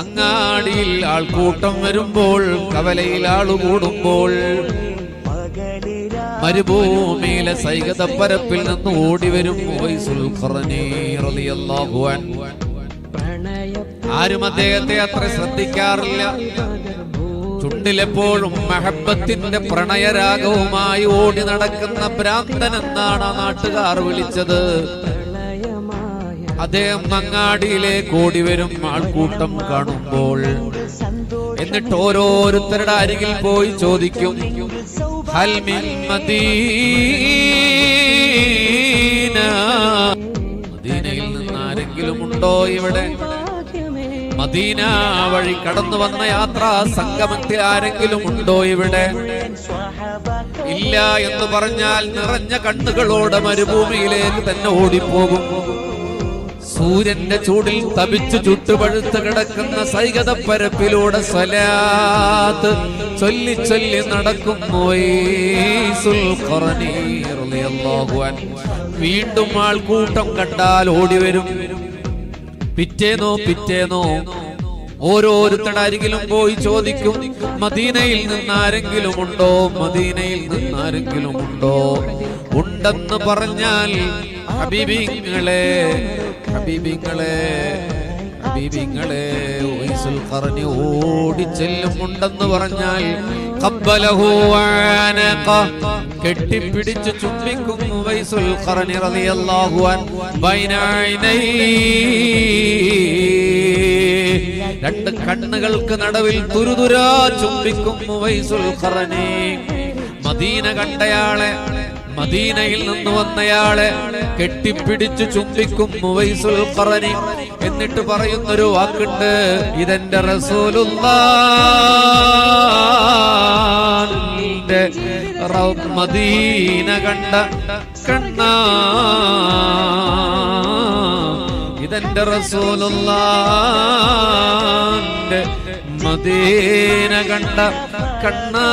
അങ്ങാടിയിൽ ആൾക്കൂട്ടം വരുമ്പോൾ, കവലയിൽ ആളുകൂടുമ്പോൾ, മരുഭൂമിയിലെ സൈകതപ്പരപ്പിൽ നിന്ന് ഓടിവരും ഉവൈസുൽ ഖർനി റളിയല്ലാഹു അൻഹു. ആരും അദ്ദേഹത്തെ അത്ര ശ്രദ്ധിക്കാറില്ല. ചുണ്ടിലെപ്പോഴും മഹബത്തിന്റെ പ്രണയരാഗവുമായി ഓടി നടക്കുന്ന ഭ്രാന്തൻ എന്നാണ് നാട്ടുകാർ വിളിച്ചത്. അദ്ദേഹം അങ്ങാടിയിലേക്ക് ഓടി വരും ആൾക്കൂട്ടം കാണുമ്പോൾ. എന്നിട്ട് ഓരോരുത്തരുടെ അരികിൽ പോയി ചോദിക്കും, ഹൽ മിൻ മദീന, മദീനയിൽ നിന്ന് ആരെങ്കിലും ഉണ്ടോ ഇവിടെ? മദീന വഴി കടന്നു വന്ന യാത്രാ സംഗമത്തിൽ ആരെങ്കിലും ഉണ്ടോ ഇവിടെ? ഇല്ല എന്ന് പറഞ്ഞാൽ നിറഞ്ഞ കണ്ണുകളോടെ മരുഭൂമിയിലേക്ക് തന്നെ ഓടിപ്പോകും. സൂര്യന്റെ ചൂടിൽ തപിച്ചു ചുട്ടുപഴുത്ത് കിടക്കുന്ന സൈകതപ്പരപ്പിലൂടെ സ്വലാത്ത് ചൊല്ലി ചൊല്ലി നടക്കും ഉവൈസുൽ ഖർനി റളിയല്ലാഹു അൻഹു. വീണ്ടും ആൾക്കൂട്ടം കണ്ടാൽ ഓടിവരും. പിറ്റേന്നോ ഓരോരുത്തരുടെ അരികിലും പോയി ചോദിക്കും, മദീനയിൽ നിന്ന് ആരെങ്കിലും ഉണ്ടോ? മദീനയിൽ നിന്ന് ആരെങ്കിലും ഉണ്ടോ? ഉണ്ടെന്ന് പറഞ്ഞാൽ ഹബീബിങ്ങളെ ഉവൈസുൽ ഖർനി ഓടിച്ചെല്ലും. ഉണ്ടെന്ന് പറഞ്ഞാൽ ഖബ്ബലഹു വഅനഖ, കെട്ടിപ്പിടിച്ച് ചുംബിക്കും ഉവൈസുൽ ഖർനി റളിയല്ലാഹു അൻഹു. ബൈന ഐനൈ, രണ്ട് കണ്ണുകൾക്ക് നടുവിൽ തുരുതുരാ ചുംബിക്കും ഉവൈസുൽ ഖർനി. മദീന കണ്ടയാളെ, മദീനയിൽ നിന്ന് വന്നയാളെ കെട്ടിപ്പിടിച്ചു ചുംബിക്കും ഉവൈസുൽ ഖർനി. എന്നിട്ട് പറയുന്നൊരു വാക്കുണ്ട്, ഇതെന്റെ റസൂലുള്ളാഹിന്റെ മദീന കണ്ട കണ്ണാ, ഇതെന്റെ റസൂലുള്ളാഹിന്റെ മദീന കണ്ട കണ്ണാ.